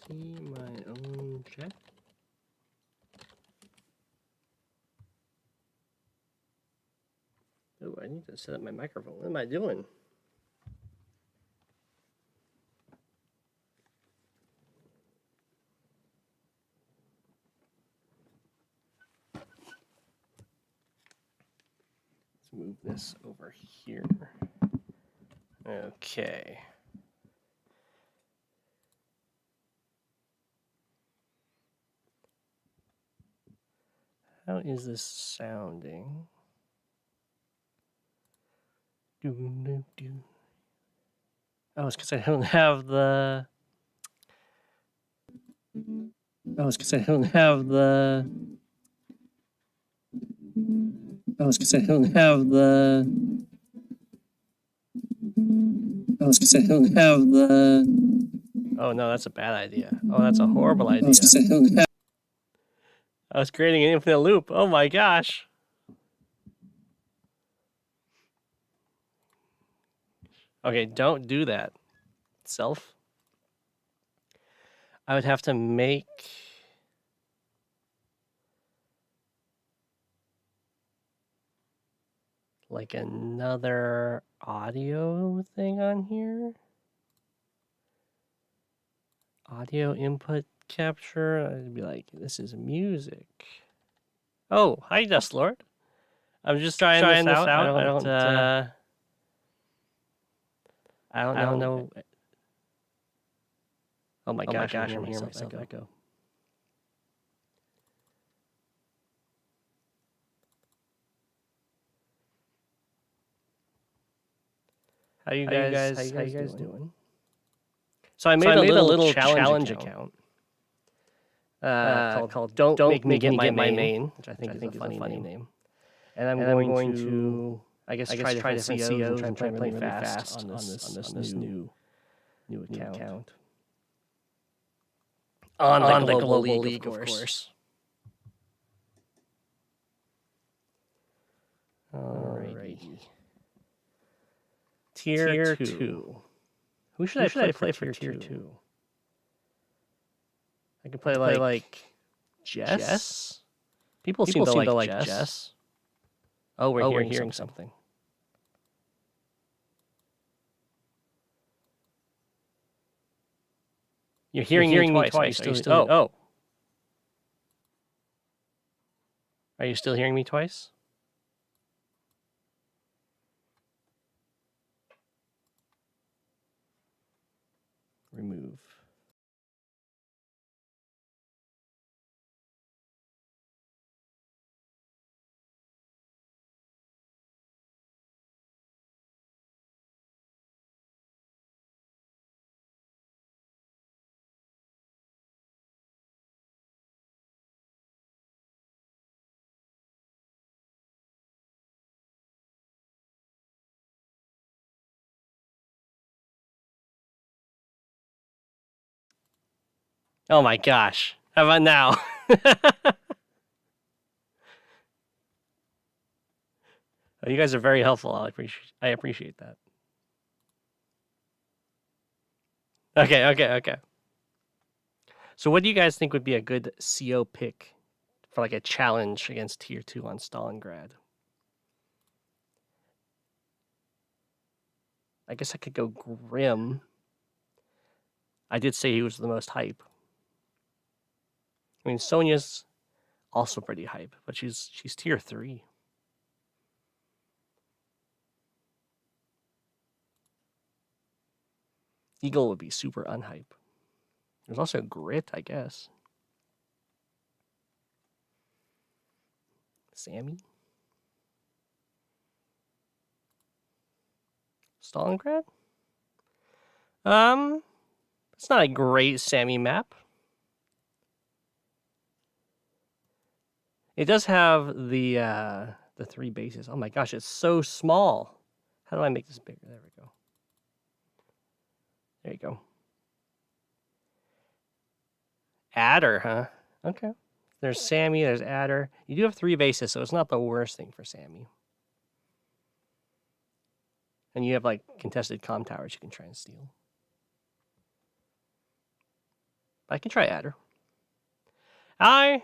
See my own chat. Oh, I need to set up my microphone. What am I doing? Let's move this over here. Okay. How is this sounding? Oh, it's because I don't have the. Oh, it's because I don't have the. Oh, it's because I don't have the. Oh, it's because I don't have the. Oh no, that's a bad idea. Oh, that's a horrible idea. Oh, it's because I don't have. I was creating an infinite loop. Oh my gosh. Okay, don't do that. Self. I would have to make like another audio thing on here. Audio input capture. I'd be like, this is music. Oh, hi, Dust Lord. I'm just trying this out. I don't know. Oh my gosh, I'm hearing myself echo. How you guys doing? So I made a little challenge account called Don't Make Me Get My Main, which I think is a funny name. And I'm going to I guess try different COs and try playing really fast on this new account. On the global league, of course. Alrighty. Tier 2. Who should I play for tier 2? I could play like Jess. People seem to like Jess. Oh, we're hearing something. You're hearing me twice. Are you still? Oh. Are you still hearing me twice? Remove. Oh my gosh. How about now? Oh, you guys are very helpful. I appreciate that. Okay. So what do you guys think would be a good CO pick for like a challenge against tier 2 on Stalingrad? I guess I could go Grim. I did say he was the most hype. I mean, Sonya's also pretty hype, but she's tier 3. Eagle would be super unhype. There's also Grit, I guess. Sammy? Stalingrad? It's not a great Sammy map. It does have the 3 bases. Oh my gosh, it's so small. How do I make this bigger? There we go. There you go. Adder, huh? Okay. There's Sammy, there's Adder. You do have 3 bases, so it's not the worst thing for Sammy. And you have like contested comm towers you can try and steal. I can try adder. Oh,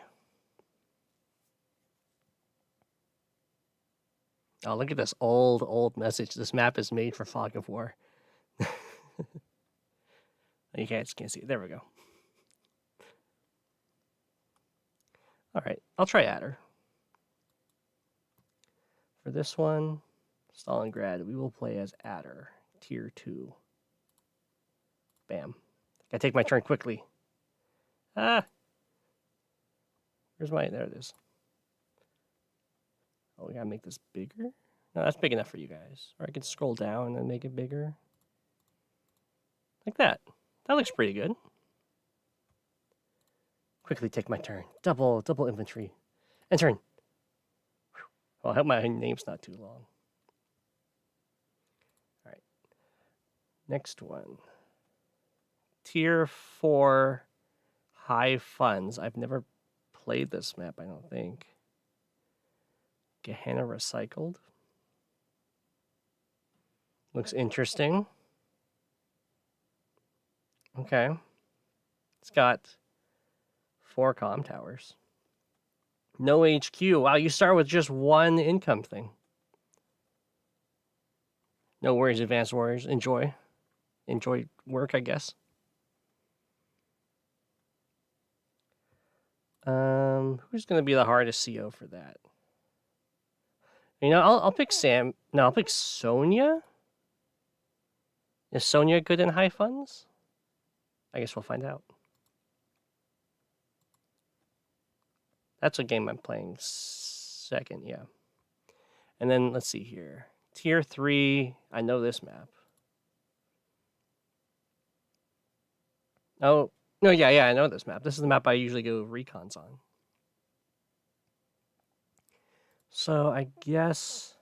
look at this old message. This map is made for Fog of War. You can't see it. There we go. All right, I'll try adder. For this one, Stalingrad, we will play as adder, tier 2. Bam. Gotta take my turn quickly. Ah! Where's my... There it is. Oh, we gotta make this bigger? No, that's big enough for you guys. Or I can scroll down and make it bigger. Like that. That looks pretty good. Quickly take my turn. Double infantry. And turn. Well, I hope my name's not too long. All right. Next one. Tier 4 high funds. I've never played this map, I don't think. Gehenna Recycled. Looks interesting. Okay. It's got 4 comm towers. No HQ. Wow, you start with just 1 income thing. No worries, Advanced Warriors. Enjoy. Enjoy work, I guess. Who's going to be the hardest CO for that? You know, I'll pick Sam. No, I'll pick Sonia. Is Sonia good in high funds? I guess we'll find out. That's a game I'm playing second, yeah. And then let's see here. Tier 3, I know this map. Oh, no, yeah, I know this map. This is the map I usually go recons on. So I guess...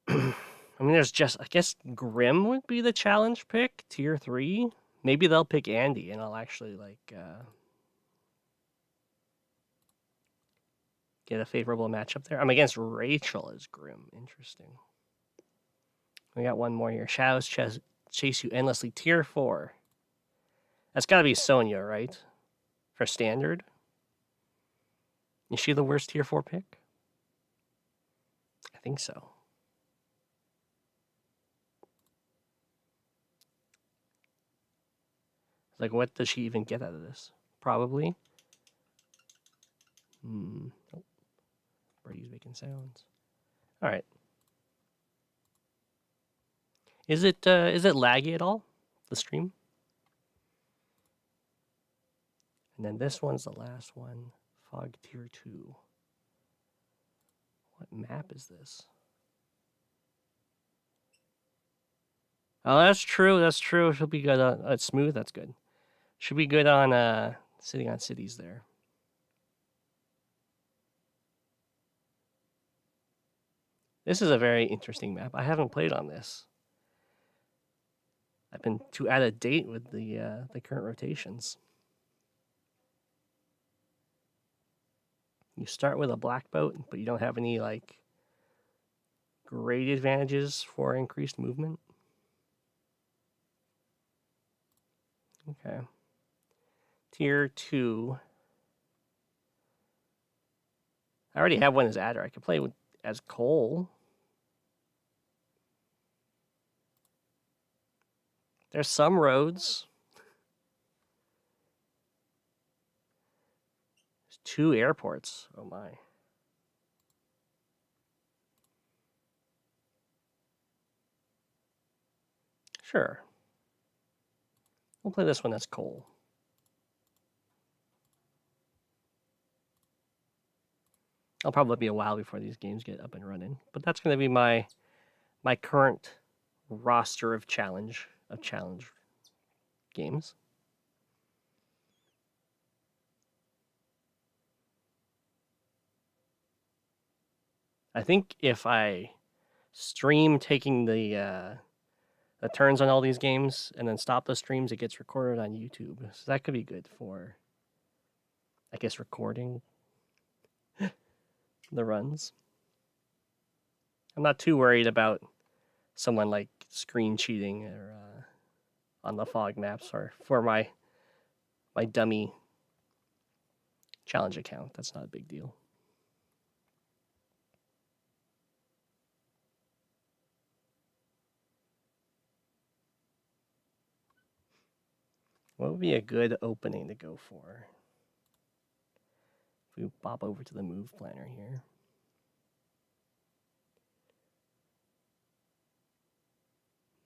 I mean, there's just... I guess Grim would be the challenge pick, tier 3. Maybe they'll pick Andy, and I'll actually, like... get a favorable matchup there. I'm against Rachel as Grim. Interesting. We got one more here. Shadows chase you endlessly. Tier 4. That's got to be Sonya, right? For standard. Is she the worst tier 4 pick? I think so. Like, what does she even get out of this? Probably. Oh. Birdie's making sounds. All right. Is it laggy at all? The stream? And then this one's the last one. Fog tier 2. What map is this? Oh, that's true. That's true. She'll be good on... it's smooth. That's good. Should be good on sitting on cities there. This is a very interesting map. I haven't played on this. I've been too out of date with the current rotations. You start with a black boat, but you don't have any like great advantages for increased movement. Okay. Tier 2. I already have one as adder. I could play with as Cole. There's some roads. There's 2 airports. Oh my. Sure. We'll play this one as Cole. I'll probably be a while before these games get up and running, but that's going to be my current roster of challenge games. I think if I stream taking the turns on all these games and then stop the streams, it gets recorded on YouTube. So that could be good for, I guess, recording the runs. I'm not too worried about someone like screen cheating or on the fog maps or for my my dummy challenge account. That's not a big deal. What would be a good opening to go for? If we pop over to the move planner here.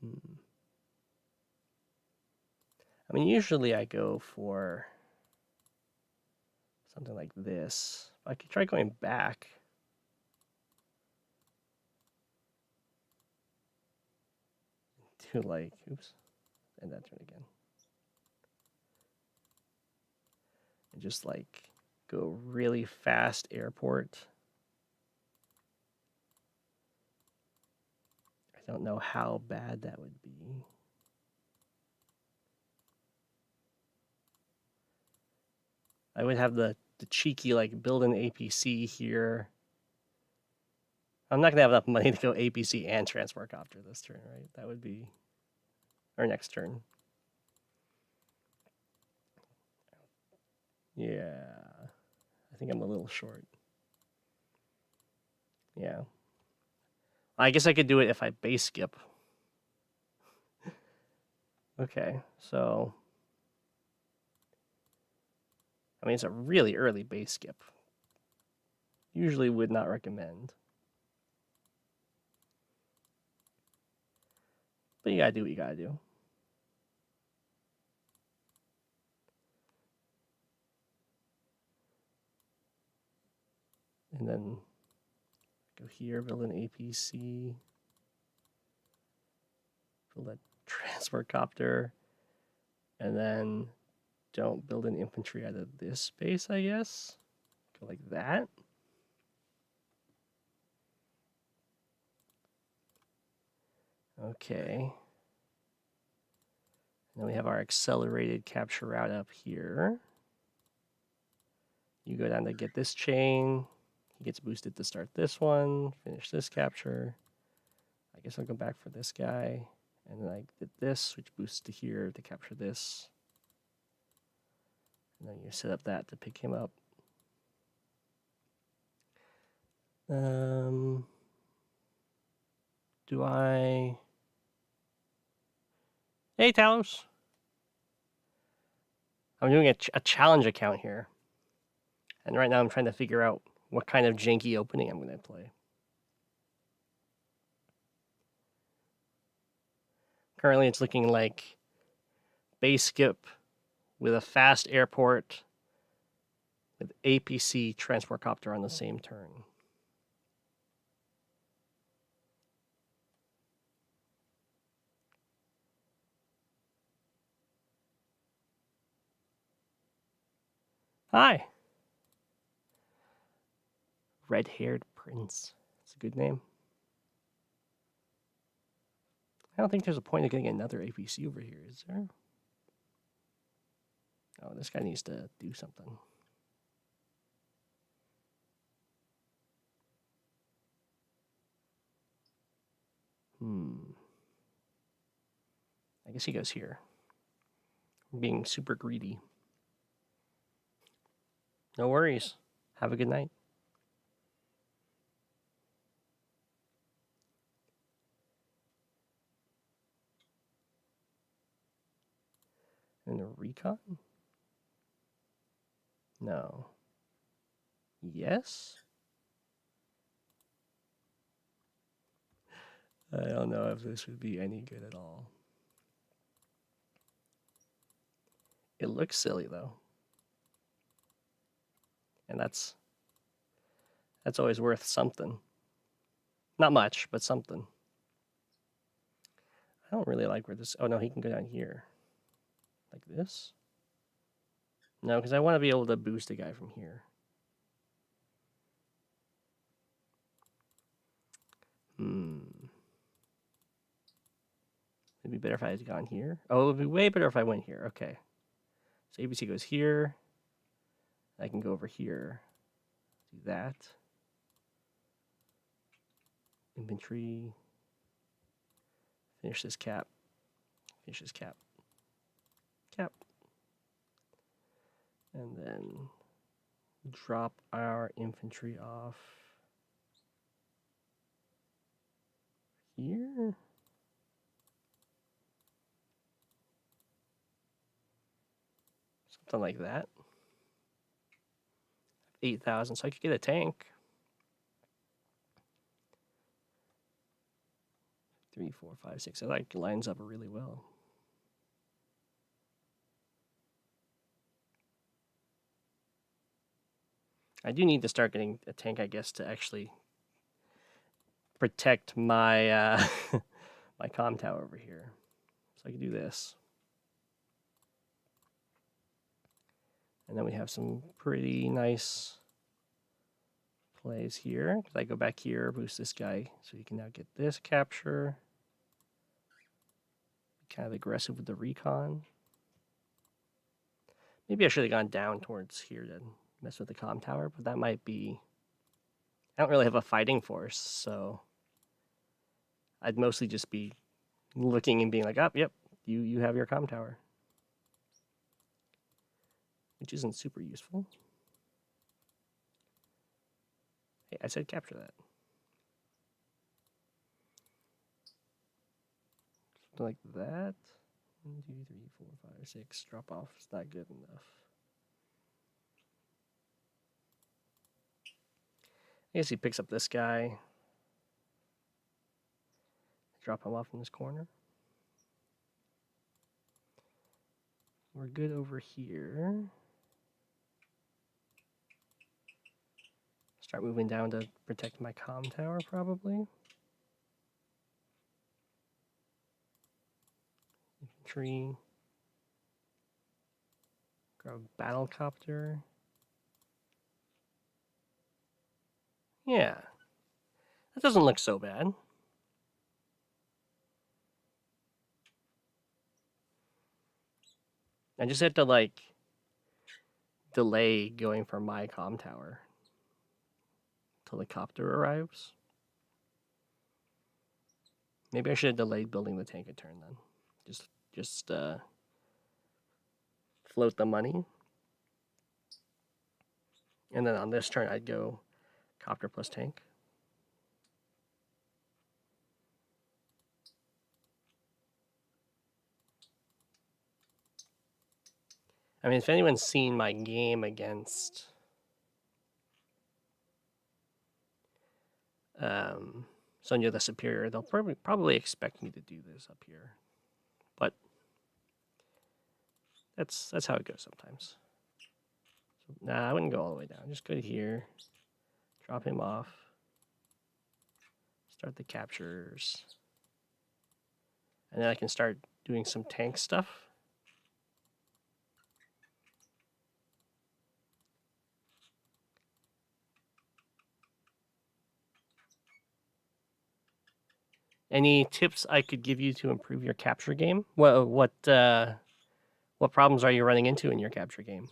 I mean, usually I go for something like this. I could try going back. To like, oops, and that turn again. And just like go really fast airport. I don't know how bad that would be. I would have the cheeky like build an APC here. I'm not gonna have enough money to go APC and transport copter this turn, right? That would be our next turn. Yeah, I think I'm a little short. Yeah. I guess I could do it if I base skip. Okay, so I mean, it's a really early base skip. Usually would not recommend. But you gotta do what you gotta do. And then go here, build an APC. Build a transport copter. And then don't build an infantry out of this space, I guess. Go like that. Okay. And then we have our accelerated capture route up here. You go down to get this chain. He gets boosted to start this one. Finish this capture. I guess I'll go back for this guy. And then I did this, which boosts to here to capture this. And then you set up that to pick him up. Do I... Hey, Talos. I'm doing a challenge account here. And right now I'm trying to figure out what kind of janky opening I'm going to play. Currently it's looking like base skip with a fast airport with APC transport copter on the same turn. Hi. Red-haired prince. It's a good name. I don't think there's a point of getting another APC over here, is there? Oh, this guy needs to do something. I guess he goes here. I'm being super greedy. No worries. Have a good night. And a recon? No. Yes? I don't know if this would be any good at all. It looks silly, though. And that's always worth something. Not much, but something. I don't really like where this... Oh, no, he can go down here. Like this? No, because I want to be able to boost a guy from here. It'd be better if I had gone here. Oh, it would be way better if I went here. Okay. So ABC goes here. I can go over here. Do that. Infantry. Finish this cap. Finish this cap. Cap. And then drop our infantry off here. Something like that. 8,000, so I could get a tank. 3, 4, 5, 6. It like lines up really well. I do need to start getting a tank, I guess, to actually protect my my comm tower over here. So I can do this. And then we have some pretty nice plays here. I go back here, boost this guy, so you can now get this capture. Kind of aggressive with the recon. Maybe I should have gone down towards here to mess with the comm tower, but that might be... I don't really have a fighting force, so I'd mostly just be looking and being like, oh, yep, you have your comm tower. Which isn't super useful. Hey, I said capture that. Something like that. 1, 2, 3, 4, 5, 6. Drop off. It's not good enough. I guess he picks up this guy. Drop him off in this corner. We're good over here. Start moving down to protect my comm tower, probably. Infantry. Grab a battle copter. Yeah. That doesn't look so bad. I just have to, like, delay going for my comm tower till the copter arrives. Maybe I should have delayed building the tank a turn then. Just float the money. And then on this turn, I'd go copter plus tank. I mean, if anyone's seen my game against Sonia the Superior, they'll probably expect me to do this up here. But that's how it goes sometimes. So, nah, I wouldn't go all the way down. Just go to here, drop him off, start the captures, and then I can start doing some tank stuff. Any tips I could give you to improve your capture game? What problems are you running into in your capture game?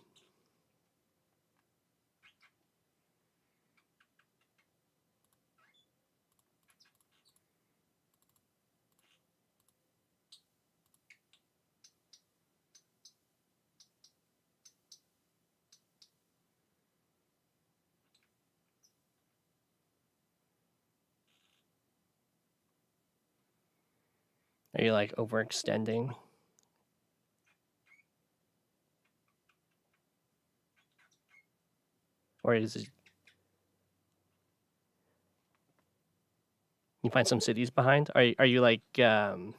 Are you like overextending? Or is it... You find some cities behind? Are you like or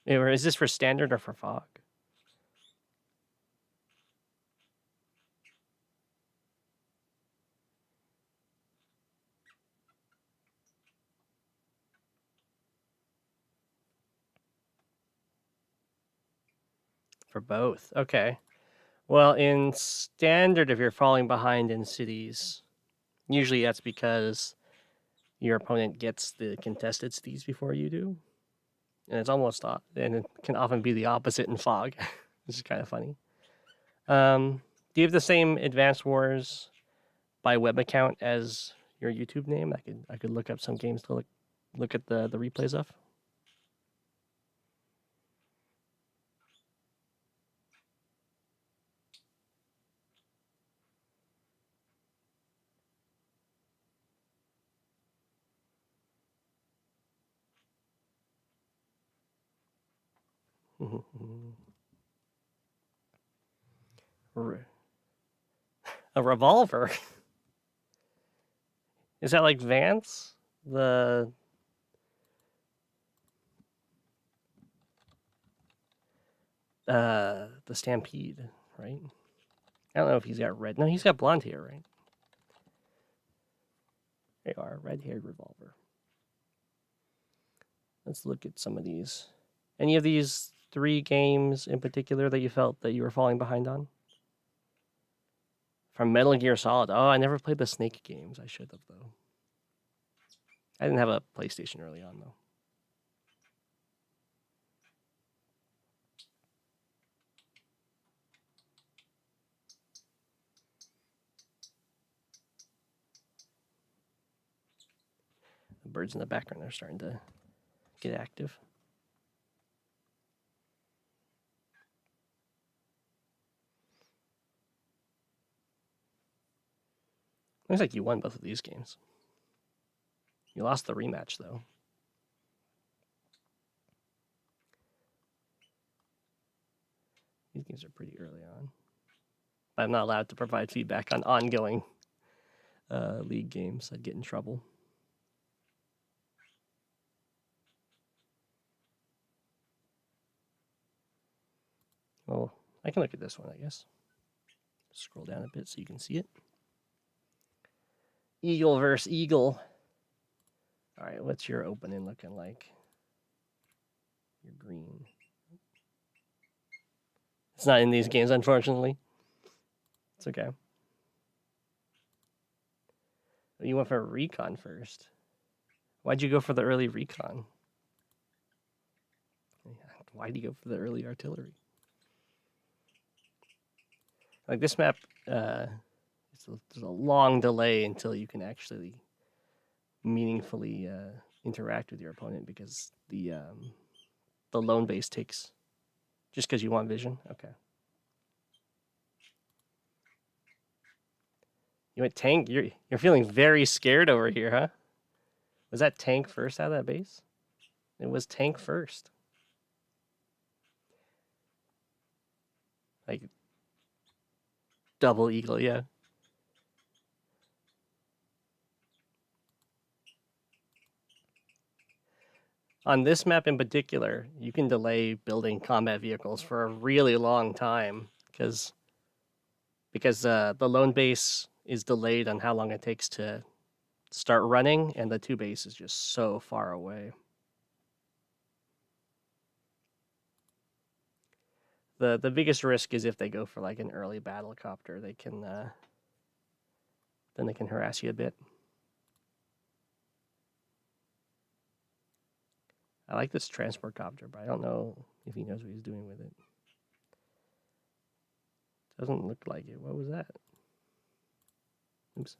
is this for standard or for fog? For both. Okay. Well, in standard, if you're falling behind in cities, usually that's because your opponent gets the contested cities before you do. And it's almost and it can often be the opposite in fog. This is kind of funny. Do you have the same Advanced Wars by web account as your YouTube name? I could look up some games to look at the replays of. A revolver? Is that like Vance? The Stampede, right? I don't know if he's got red. No, he's got blonde hair, right? They are red-haired revolver. Let's look at some of these. Any of these 3 games in particular that you felt that you were falling behind on? From Metal Gear Solid. Oh, I never played the Snake games. I should have, though. I didn't have a PlayStation early on, though. The birds in the background are starting to get active. Looks like you won both of these games. You lost the rematch, though. These games are pretty early on. I'm not allowed to provide feedback on ongoing League games. I'd get in trouble. Well, I can look at this one, I guess. Scroll down a bit so you can see it. Eagle versus Eagle. All right, what's your opening looking like? You're green. It's not in these games, unfortunately. It's okay. You went for recon first. Why'd you go for the early recon? Why'd you go for the early artillery? Like this map, there's a long delay until you can actually meaningfully interact with your opponent because the lone base takes just because you want vision. Okay. You went tank. You're feeling very scared over here, huh? Was that tank first out of that base? It was tank first. Like double eagle, yeah. On this map in particular, you can delay building combat vehicles for a really long time because the lone base is delayed on how long it takes to start running, and the 2 base is just so far away. The biggest risk is if they go for like an early battle copter, they can then they can harass you a bit. I like this transport copter, but I don't know if he knows what he's doing with it. Doesn't look like it. What was that? Oops.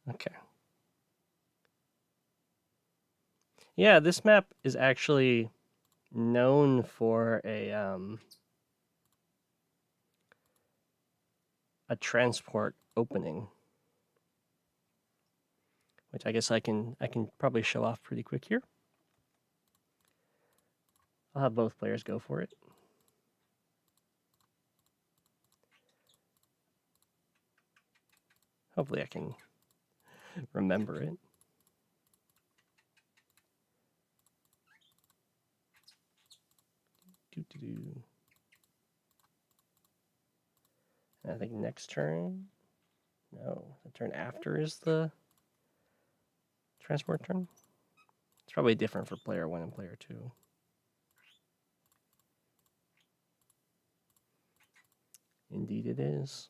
Okay. Yeah, this map is actually known for a transport opening, which I guess I can probably show off pretty quick here. I'll have both players go for it. Hopefully I can remember it. I think next turn. No, the turn after is the transport turn. It's probably different for player 1 and player 2. Indeed it is.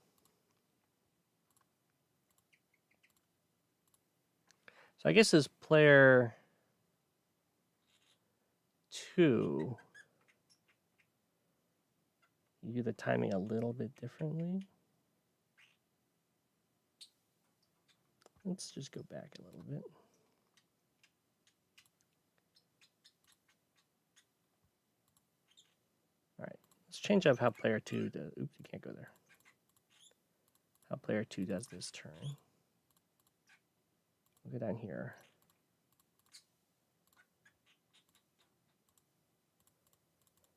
So I guess as player 2, you do the timing a little bit differently. Let's just go back a little bit. Let's change up how player 2 does. Oops, you can't go there. How player 2 does this turn. We'll go down here.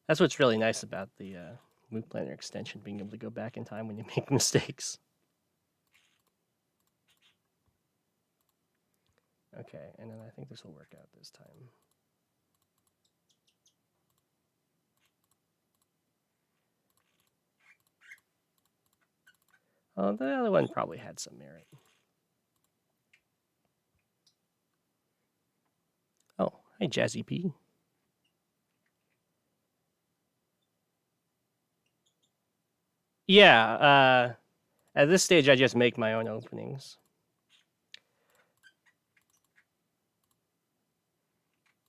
That's what's really nice about the Move Planner extension, being able to go back in time when you make mistakes. Okay, and then I think this will work out this time. Oh, the other one probably had some merit. Oh, hi, Jazzy P. Yeah, at this stage, I just make my own openings.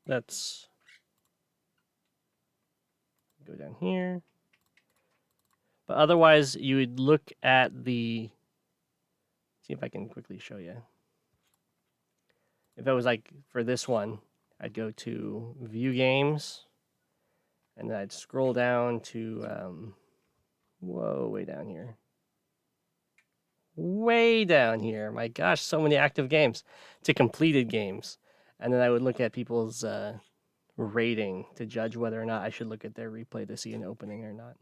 Let's go down here. But otherwise, you would look at the... See if I can quickly show you. If it was like for this one, I'd go to View Games, and then I'd scroll down to, whoa, way down here. Way down here. My gosh, so many active games. To completed games. And then I would look at people's rating to judge whether or not I should look at their replay to see an opening or not.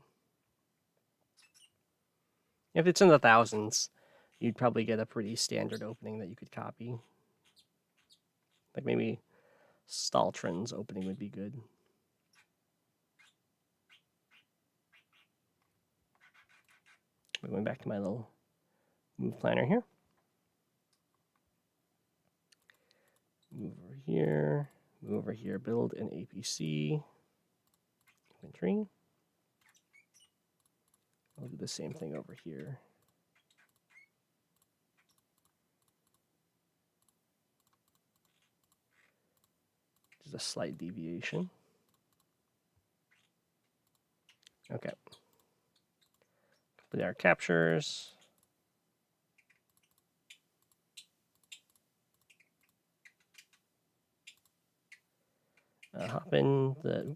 If it's in the thousands, you'd probably get a pretty standard opening that you could copy. Like maybe Staltron's opening would be good. We're going back to my little move planner here. Move over here, build an APC inventory. I'll do the same thing over here. Just a slight deviation. Okay. Complete our captures. Hop in the...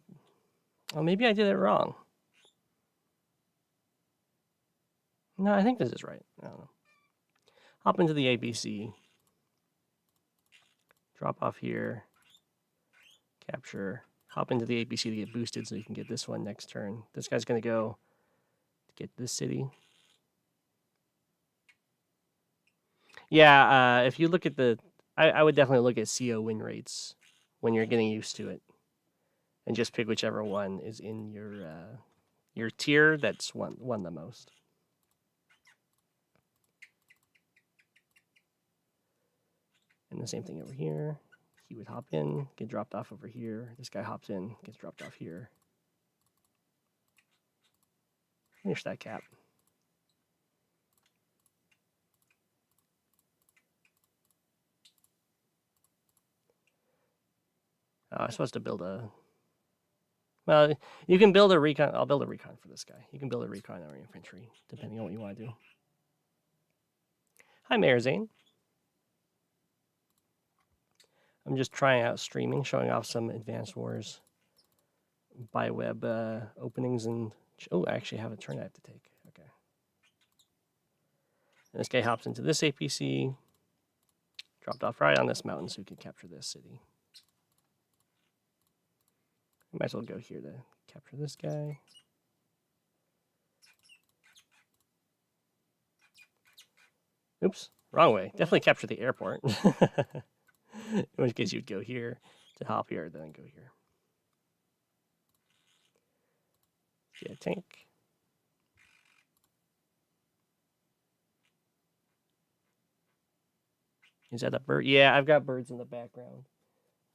Oh, maybe I did it wrong. No, I think this is right. I don't know. Hop into the ABC. Drop off here. Capture. Hop into the ABC to get boosted so you can get this one next turn. This guy's going to go to get this city. Yeah, if you look at the... I would definitely look at CO win rates when you're getting used to it. And just pick whichever one is in your tier that's won the most. And the same thing over here. He would hop in, get dropped off over here. This guy hops in, gets dropped off here. Finish that cap. I'm supposed to build a... Well, you can build a recon. I'll build a recon for this guy. You can build a recon or infantry, depending on what you want to do. Hi, Mayor Zane. I'm just trying out streaming, showing off some Advanced Wars by web openings. And oh, I actually have a turn I have to take. Okay. And this guy hops into this APC, dropped off right on this mountain so we can capture this city. Might as well go here to capture this guy. Oops, wrong way. Definitely capture the airport. In which case you'd go here to hop here, then go here. Get a tank. Is that a bird? Yeah, I've got birds in the background.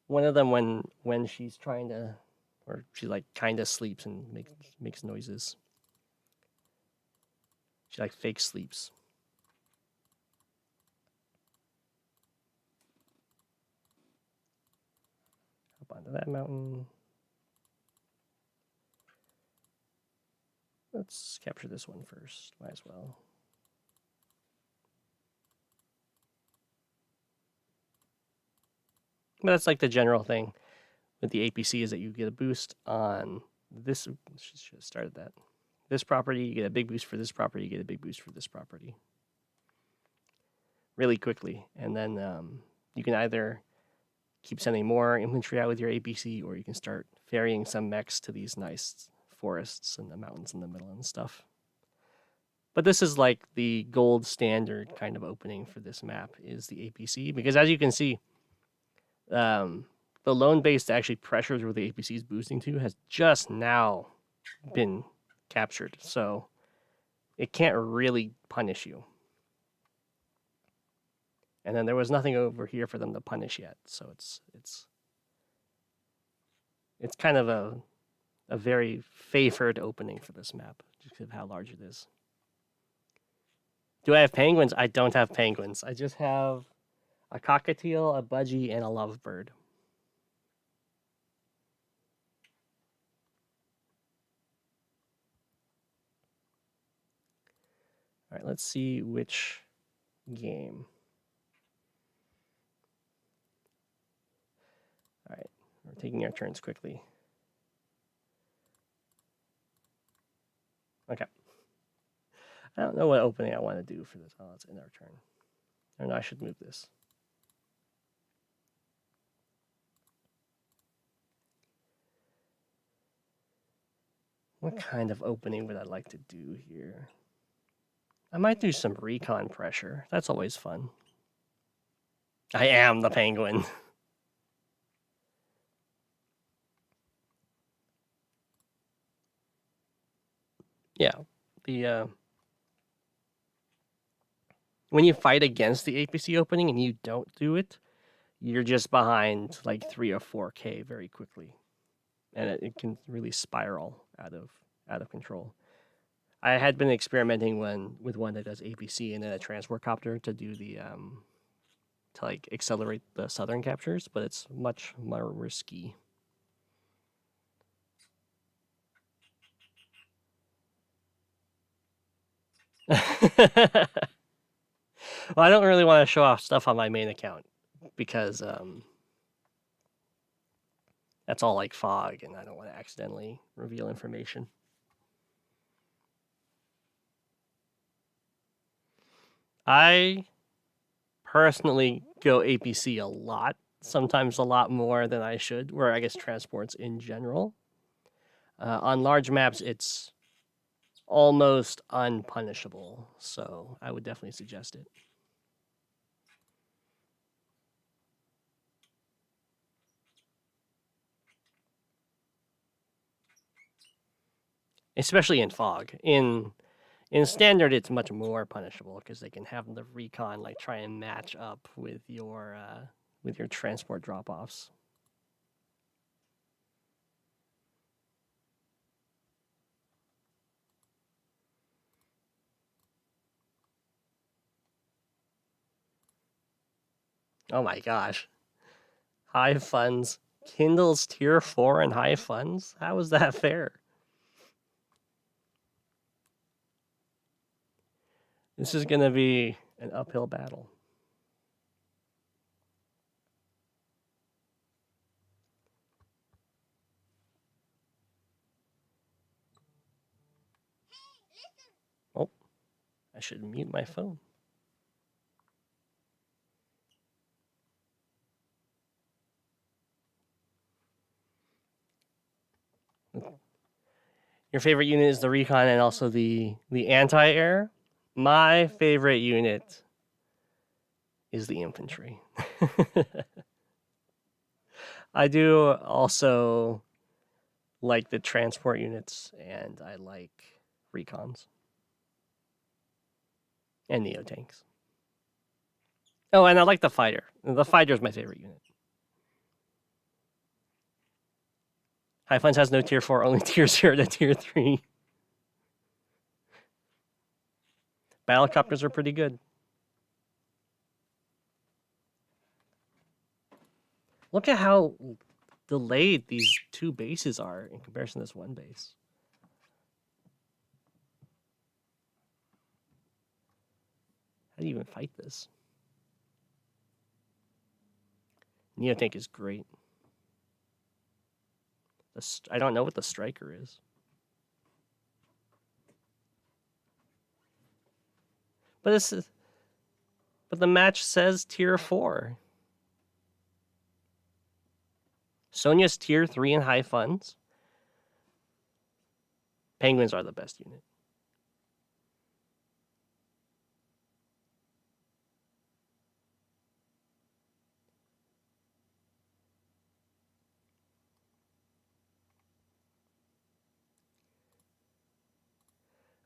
One of them when she's trying to, or she like kind of sleeps and makes noises. She like fake sleeps. Up onto that mountain. Let's capture this one first. Might as well. But that's like the general thing with the APC is that you get a boost on this should have started that. This property, you get a big boost for this property, you get a big boost for this property. Really quickly. And then you can either keep sending more infantry out with your APC, or you can start ferrying some mechs to these nice forests and the mountains in the middle and stuff. But this is like the gold standard kind of opening for this map is the APC, because as you can see, the lone base that actually pressures where the APC is boosting to has just now been captured, so it can't really punish you. And then there was nothing over here for them to punish yet, so it's kind of a very favored opening for this map, just because of how large it is. Do I have penguins? I don't have penguins. I just have a cockatiel, a budgie, and a lovebird. All right, let's see which game. All right, we're taking our turns quickly. Okay. I don't know what opening I want to do for this. Oh, it's in our turn. Or no, I should move this. What kind of opening would I like to do here? I might do some recon pressure. That's always fun. I am the penguin. Yeah. The when you fight against the APC opening and you don't do it, you're just behind like 3 or 4K very quickly. And it can really spiral out of control. I had been experimenting with one that does APC and then a transport copter to do the to like accelerate the southern captures, but it's much more risky. Well, I don't really want to show off stuff on my main account because that's all like fog, and I don't want to accidentally reveal information. I personally go APC a lot, sometimes a lot more than I should, or I guess transports in general. On large maps, it's almost unpunishable, so I would definitely suggest it. Especially in fog. In standard, it's much more punishable because they can have the recon like try and match up with your transport drop-offs. Oh my gosh. High funds. Kindle's tier 4 and high funds? How is that fair? This is going to be an uphill battle. Oh, I should mute my phone. Your favorite unit is the recon and also the anti-air. My favorite unit is the infantry. I do also like the transport units, and I like recons and neo tanks. Oh, and I like the fighter. The fighter is my favorite unit. High Funds has no tier 4, only tier 0 to tier 3. Battlecopters are pretty good. Look at how delayed these two bases are in comparison to this one base. How do you even fight this? Neotank is great. I don't know what the striker is. But the match says tier 4. Sonya's tier 3 in high funds. Penguins are the best unit.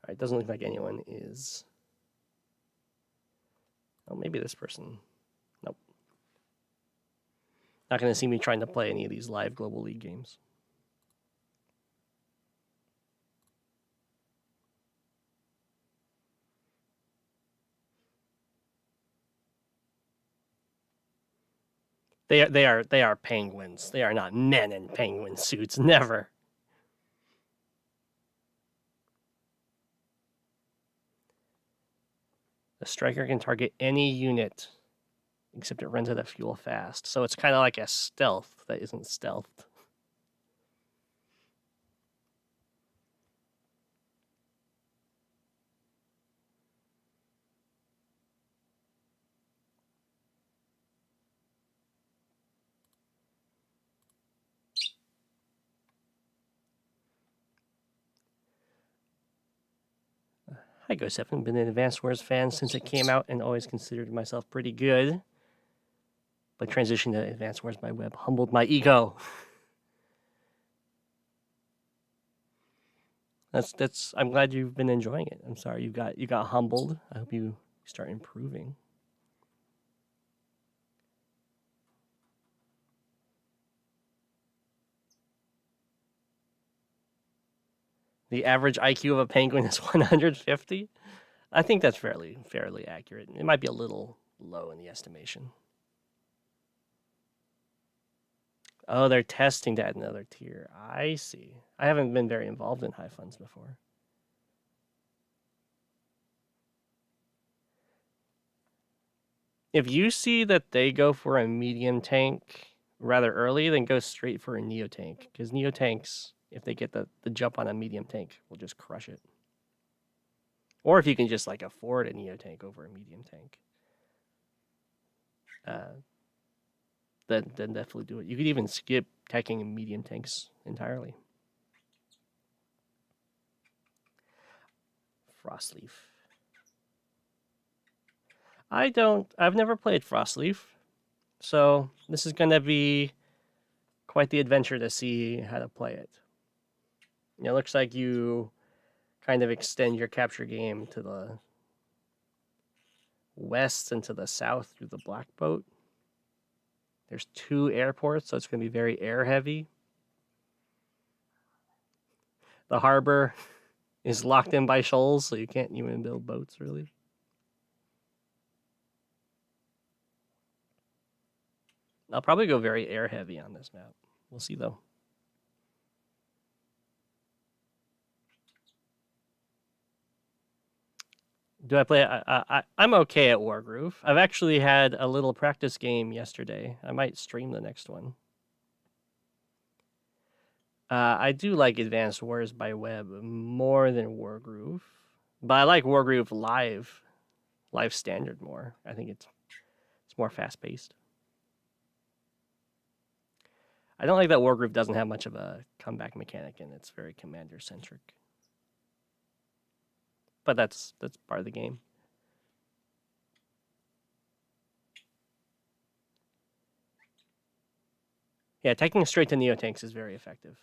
All right, doesn't look like anyone is. Oh, maybe this person. Nope. Not going to see me trying to play any of these live Global League games. They are penguins. They are not men in penguin suits. Never. The striker can target any unit, except it runs out of fuel fast. So it's kind of like a stealth that isn't stealthed. Hi, Go7. Been an Advanced Wars fan since it came out and always considered myself pretty good. But transitioning to Advanced Wars by web humbled my ego. I'm glad you've been enjoying it. I'm sorry you got humbled. I hope you start improving. The average IQ of a penguin is 150. I think that's fairly accurate. It might be a little low in the estimation. Oh, they're testing to add another tier. I see. I haven't been very involved in high funds before. If you see that they go for a medium tank rather early, then go straight for a neo tank. Because neo tanks, if they get the jump on a medium tank, will just crush it. Or if you can just like afford a neo tank over a medium tank, then definitely do it. You could even skip teching medium tanks entirely. Frostleaf. I've never played Frostleaf, so this is going to be quite the adventure to see how to play it. It looks like you kind of extend your capture game to the west and to the south through the Black Boat. There's 2 airports, so it's going to be very air heavy. The harbor is locked in by shoals, so you can't even build boats, really. I'll probably go very air heavy on this map. We'll see, though. Do I play? I'm okay at Wargroove. I've actually had a little practice game yesterday. I might stream the next one. I do like Advanced Wars by web more than Wargroove, but I like Wargroove live standard more. I think it's more fast paced. I don't like that Wargroove doesn't have much of a comeback mechanic, and it's very commander centric. But that's part of the game. Yeah, taking straight to Neotanks is very effective.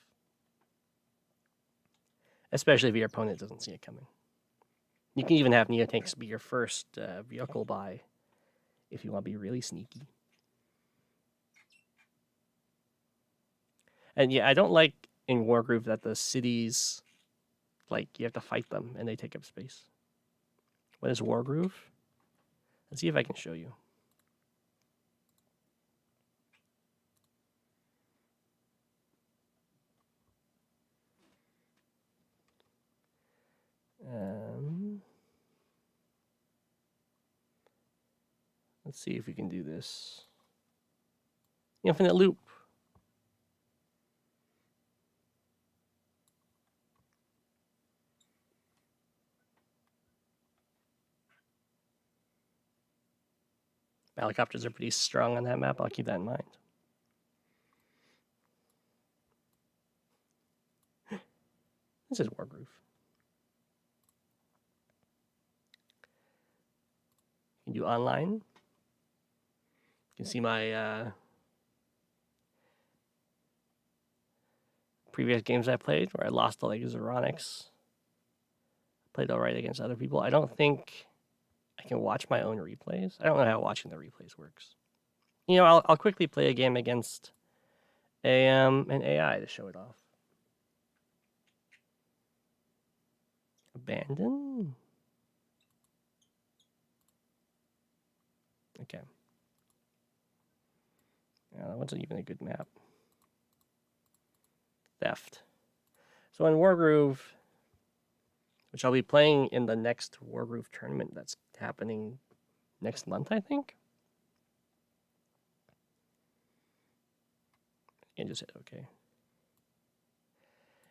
Especially if your opponent doesn't see it coming. You can even have Neotanks be your first vehicle buy if you want to be really sneaky. And yeah, I don't like in Wargroove that the cities, like, you have to fight them and they take up space. What is Wargroove? Let's see if I can show you. Let's see if we can do this. Infinite loop. Helicopters are pretty strong on that map. I'll keep that in mind. This is Wargroove. You can do online. You can see my previous games I played where I lost to like Zeronix. Played all right against other people. I don't think I can watch my own replays. I don't know how watching the replays works. You know, I'll quickly play a game against an AI to show it off. Abandon? Okay. Yeah, that wasn't even a good map. Theft. So in Wargroove, which I'll be playing in the next Wargroove tournament that's happening next month, I think. And just hit OK.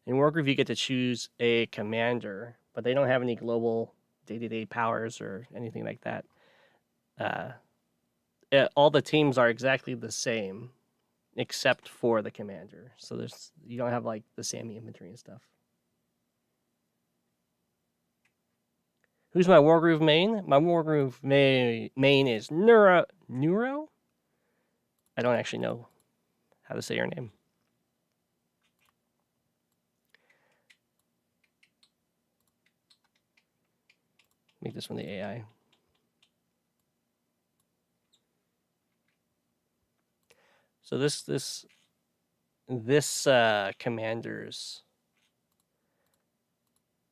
In Wargroove, you get to choose a commander, but they don't have any global day-to-day powers or anything like that. All the teams are exactly the same, except for the commander. So you don't have like the Sammy infantry and stuff. Who's my Wargroove main? My Wargroove main is Neuro. I don't actually know how to say her name. Make this one the AI. So this commander's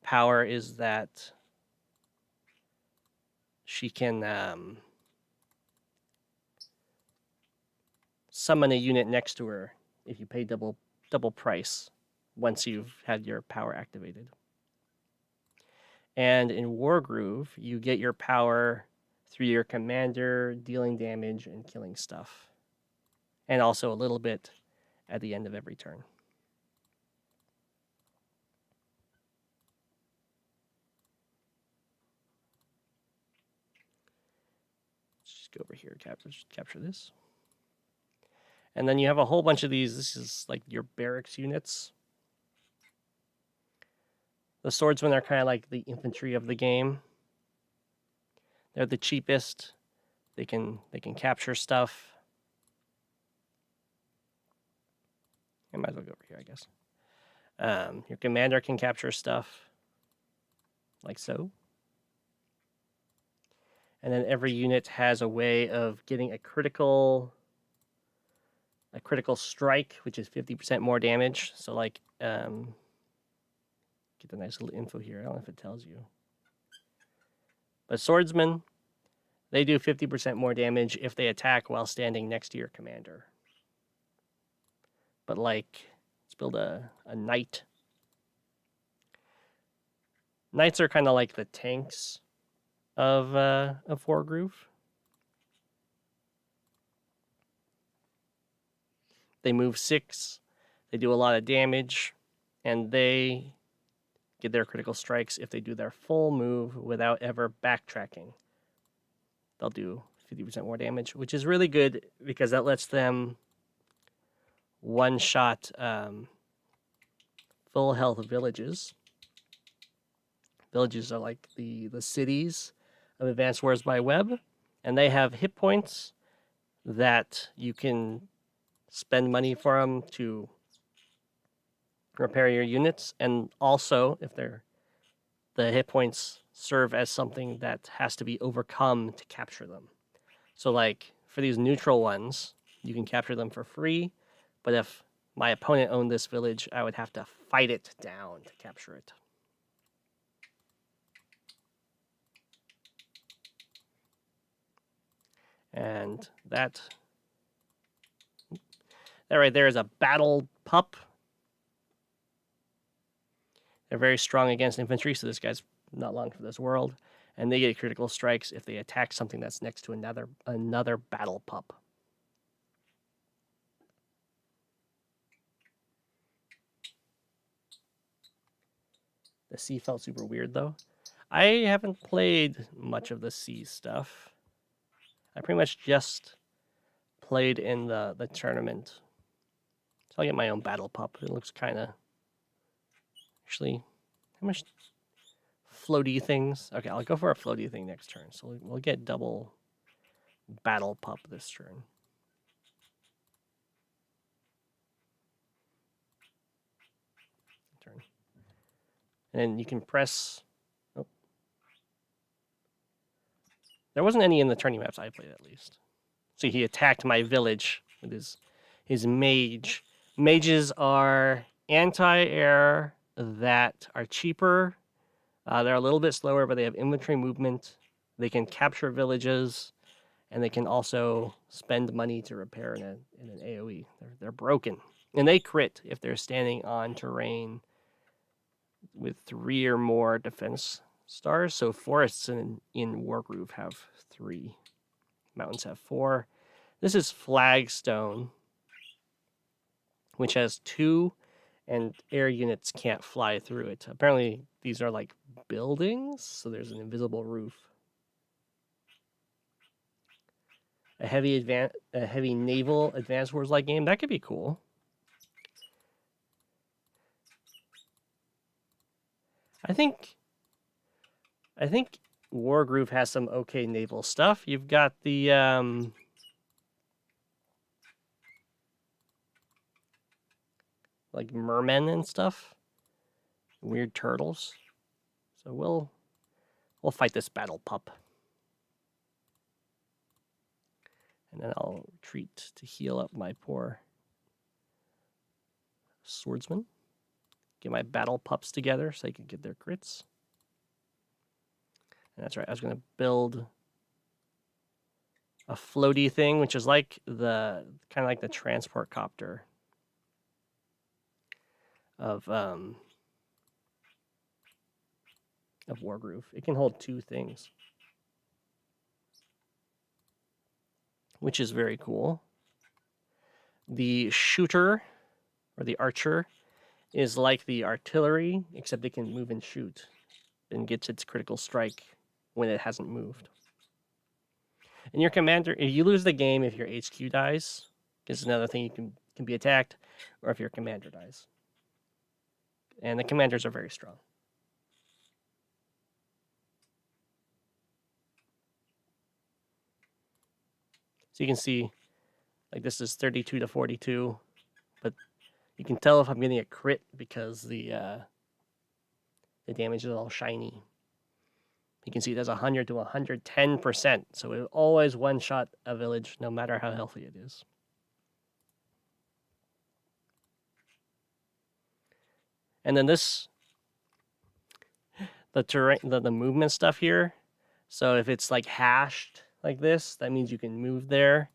power is that she can summon a unit next to her if you pay double price once you've had your power activated. And in Wargroove, you get your power through your commander dealing damage and killing stuff. And also a little bit at the end of every turn. Let's just go over here, capture this. And then you have a whole bunch of these. This is like your barracks units. The swordsmen are kind of like the infantry of the game. They're the cheapest. They can capture stuff. I might as well go over here, I guess. Your commander can capture stuff, like so. And then every unit has a way of getting a critical strike, which is 50% more damage. So like, get the nice little info here. I don't know if it tells you. But swordsmen, they do 50% more damage if they attack while standing next to your commander. But like, let's build a knight. Knights are kind of like the tanks of Wargroove. They move 6. They do a lot of damage, and they get their critical strikes if they do their full move without ever backtracking. They'll do 50% more damage, which is really good because that lets them one-shot full health villages. Villages are like the cities of Advanced Wars by Web, and they have hit points that you can spend money for them to repair your units, and also if the hit points serve as something that has to be overcome to capture them. So like for these neutral ones, you can capture them for free, but if my opponent owned this village, I would have to fight it down to capture it. And that right there is a battle pup. They're very strong against infantry, so this guy's not long for this world. And they get critical strikes if they attack something that's next to another battle pup. The sea felt super weird, though. I haven't played much of the sea stuff. I pretty much just played in the tournament. So I'll get my own battle pup. It looks kind of... Actually, how much floaty things? Okay, I'll go for a floaty thing next turn. So we'll get double battle pup this turn. And then you can press... Oh. There wasn't any in the tourney maps I played, at least. See, he attacked my village with his mage. Mages are anti-air that are cheaper. They're a little bit slower, but they have infantry movement. They can capture villages, and they can also spend money to repair in an AoE. They're broken. And they crit if they're standing on terrain with 3 or more defense stars. So forests in Wargroove have 3. Mountains have 4. This is Flagstone, which has 2, and air units can't fly through it. Apparently, these are like buildings, so there's an invisible roof. A heavy naval advanced wars-like game, that could be cool. I think Wargroove has some okay naval stuff. You've got the like mermen and stuff, weird turtles. So we'll fight this battle pup, and then I'll retreat to heal up my poor swordsman. Get my battle pups together so they can get their crits. And that's right, I was going to build a floaty thing, which is like kind of like the transport copter of Wargroove. It can hold 2 things, which is very cool. The shooter, or the archer, is like the artillery, except it can move and shoot, and gets its critical strike when it hasn't moved. And your commander, if you lose the game, if your HQ dies, is another thing you can be attacked, or if your commander dies. And the commanders are very strong. So you can see, like, this is 32 to 42, but you can tell if I'm getting a crit because the damage is all shiny. You can see it does 100 to 110%, so it always one-shot a village, no matter how healthy it is. And then this, the terrain, the movement stuff here. So if it's like hashed like this, that means you can move there.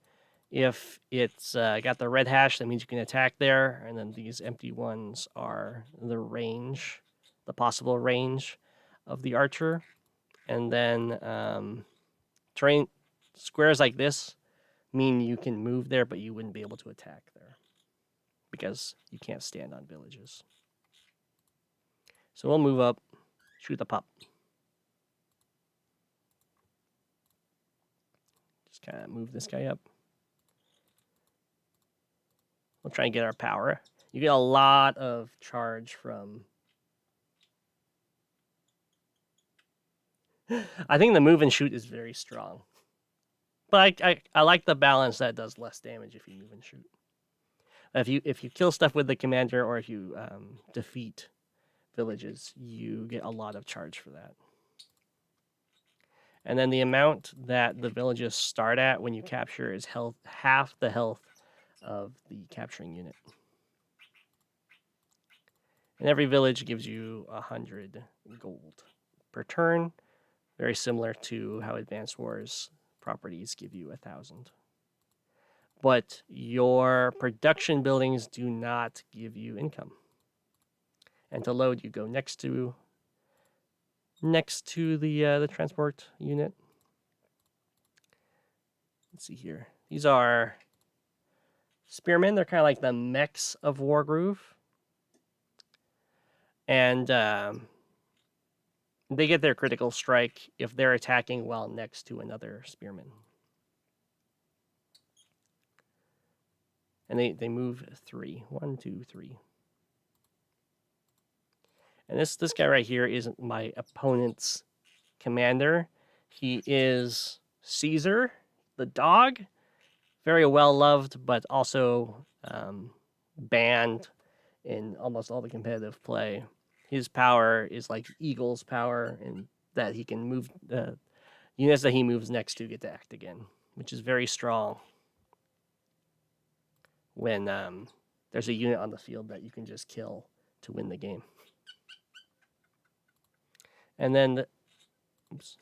If it's got the red hash, that means you can attack there. And then these empty ones are the range, the possible range of the archer. And then terrain squares like this mean you can move there, but you wouldn't be able to attack there because you can't stand on villages. So we'll move up, shoot the pup. Just kind of move this guy up. We'll try and get our power. You get a lot of charge from... I think the move and shoot is very strong. But I like the balance that does less damage if you move and shoot. If you kill stuff with the commander, or if you defeat villages, you get a lot of charge for that. And then the amount that the villages start at when you capture is half the health of the capturing unit. And every village gives you 100 gold per turn, very similar to how Advanced Wars properties give you 1,000. But your production buildings do not give you income. And to load, you go next to the transport unit. Let's see here. These are spearmen. They're kind of like the mechs of Wargroove. And they get their critical strike if they're attacking while next to another spearman. And they move 3. 1, 2, 3. And this guy right here is my opponent's commander. He is Caesar, the dog. Very well loved, but also banned in almost all the competitive play. His power is like Eagle's power, and that he can move units that he moves next to get to act again, which is very strong when there's a unit on the field that you can just kill to win the game. And then, oops.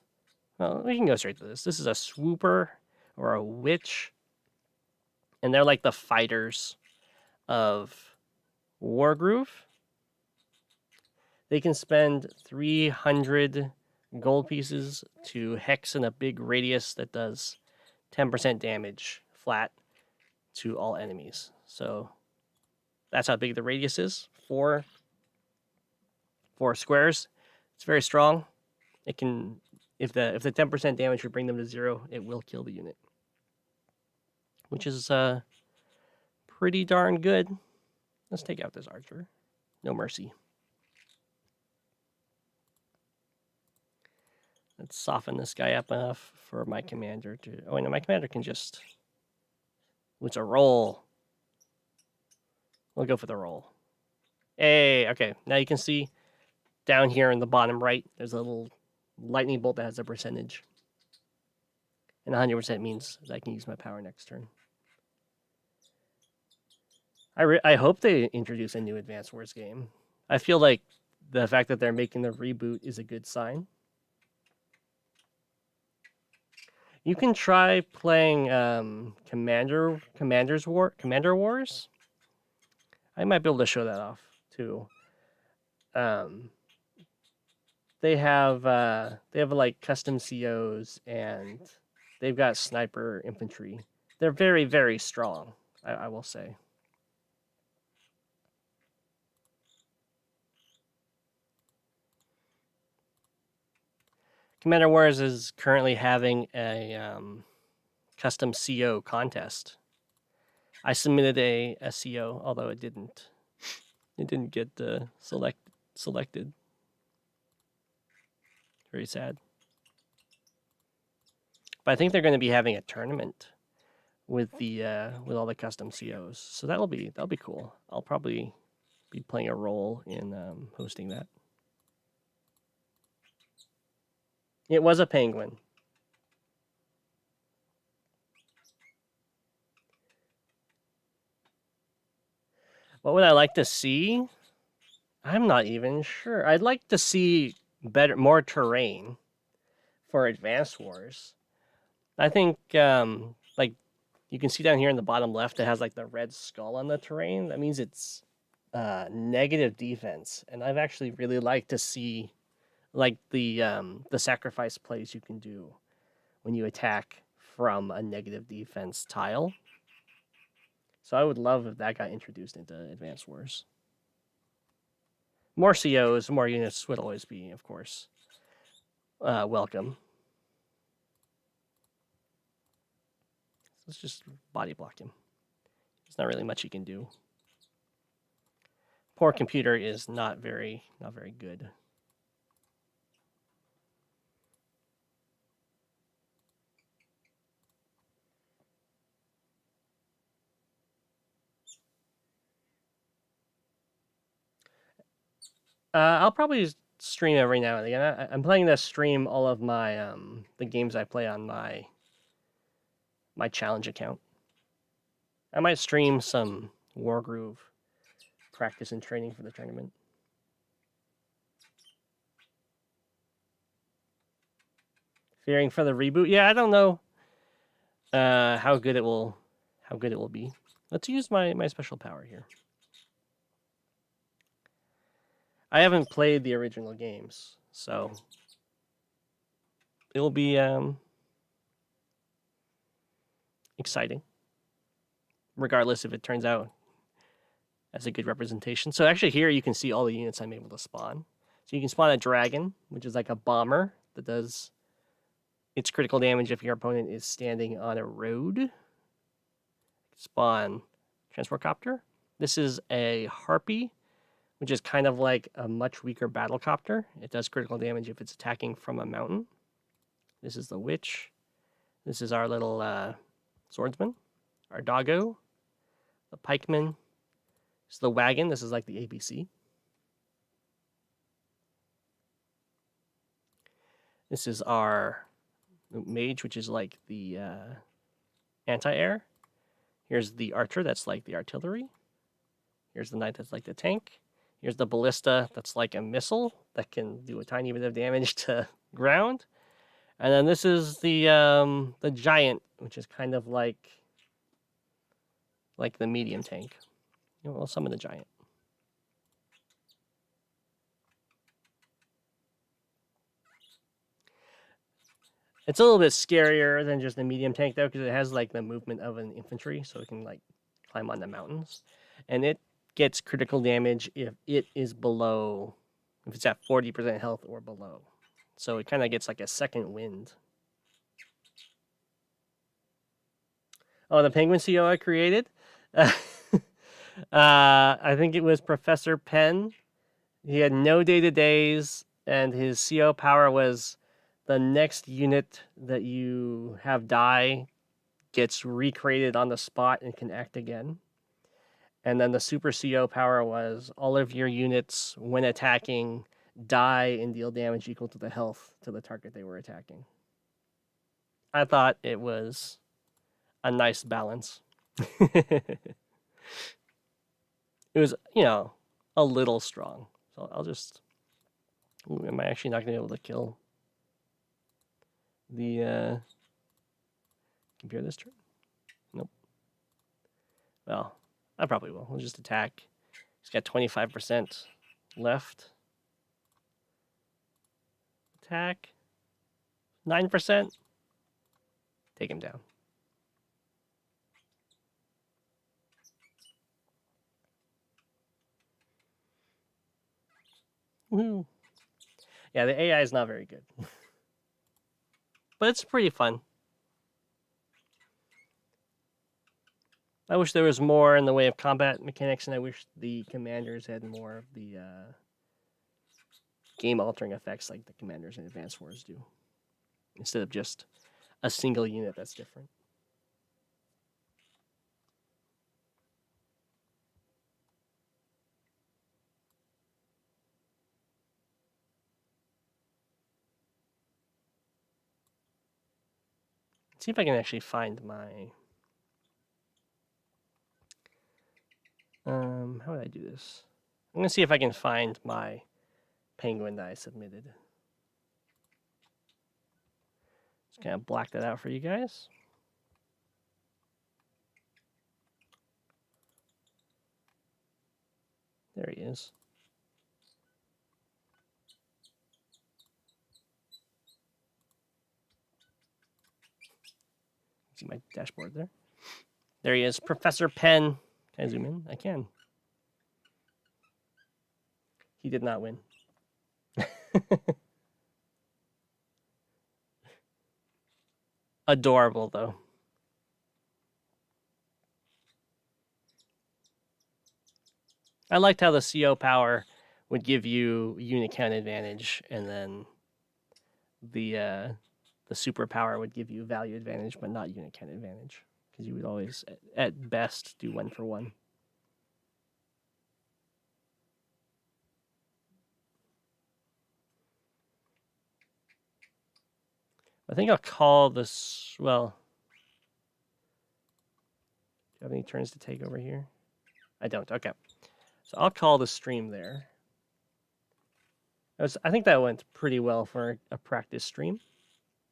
Well, we can go straight to this. This is a swooper or a witch, and they're like the fighters of Wargroove. They can spend 300 gold pieces to hex in a big radius that does 10% damage flat to all enemies. So that's how big the radius is. 4 squares. It's very strong. It can, if the 10% damage would bring them to 0, it will kill the unit, which is pretty darn good. Let's take out this archer. No mercy. Let's soften this guy up enough for my commander to... Oh, no, my commander can just... It's a roll. We'll go for the roll. Hey, okay. Now you can see down here in the bottom right, there's a little lightning bolt that has a percentage. And 100% means that I can use my power next turn. I hope they introduce a new Advance Wars game. I feel like the fact that they're making the reboot is a good sign. You can try playing Commander Wars. I might be able to show that off too. They have like custom COs, and they've got sniper infantry. They're very, very strong, I will say. Commander Wars is currently having a custom CO contest. I submitted a CO, although it didn't get selected. Very sad. But I think they're going to be having a tournament with all the custom COs, so that'll be cool. I'll probably be playing a role in hosting that. It was a penguin. What would I like to see? I'm not even sure. I'd like to see more terrain for Advance Wars. I think like you can see down here in the bottom left, it has like the red skull on the terrain. That means it's negative defense, and I've actually really liked to see like the sacrifice plays you can do when you attack from a negative defense tile. So I would love if that got introduced into Advance Wars. More COs, more units would always be, of course, welcome. Let's just body block him. There's not really much he can do. Poor computer is not very good. I'll probably stream every now and again. I'm planning to stream all of my the games I play on my challenge account. I might stream some Wargroove practice and training for the tournament. Fearing for the reboot? Yeah, I don't know how good it will be. Let's use my special power here. I haven't played the original games, so it will be exciting, regardless if it turns out as a good representation. So actually here you can see all the units I'm able to spawn. So you can spawn a dragon, which is like a bomber that does its critical damage if your opponent is standing on a road. Spawn transport copter. This is a Harpy, which is kind of like a much weaker battle copter. It does critical damage if it's attacking from a mountain. This is the Witch. This is our little swordsman. Our Doggo. The Pikeman. This is the Wagon. This is like the ABC. This is our Mage, which is like the anti-air. Here's the Archer, that's like the artillery. Here's the Knight, that's like the tank. Here's the Ballista, that's like a missile that can do a tiny bit of damage to ground. And then this is the Giant, which is kind of like the medium tank. Well, some of the Giant. It's a little bit scarier than just a medium tank, though, because it has, like, the movement of an infantry, so it can, like, climb on the mountains. And it gets critical damage if it is below, if it's at 40% health or below. So it kind of gets, like, a second wind. Oh, the Penguin CO I created? I think it was Professor Penn. He had no day-to-days, and his CO power was... the next unit that you have die gets recreated on the spot and can act again. And then the super CO power was all of your units, when attacking, die and deal damage equal to the health to the target they were attacking. I thought it was a nice balance. It was, a little strong. So I'll just... Ooh, am I actually not going to be able to kill the compare this turn? Nope. Well, I probably will. We'll just attack. He's got 25% left. Attack. 9%. Take him down. Woo. Yeah, the AI is not very good. But it's pretty fun. I wish there was more in the way of combat mechanics, and I wish the commanders had more of the game-altering effects like the commanders in Advanced Wars do, instead of just a single unit that's different. Let's see if I can actually find my... how would I do this? I'm going to see if I can find my penguin that I submitted. Just kind of black that out for you guys. There he is. See my dashboard there? There he is, Professor Penn. Can I zoom in? I can. He did not win. Adorable, though. I liked how the CO power would give you unit count advantage, and then the super power would give you value advantage, but not unit count advantage, because you would always, at best, do 1 for 1. I think I'll call this, well, do you have any turns to take over here? I don't, okay. So I'll call the stream there. I think that went pretty well for a practice stream.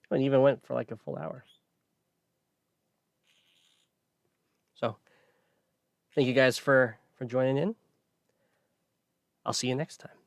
It even went for like a full hour. So thank you guys for joining in. I'll see you next time.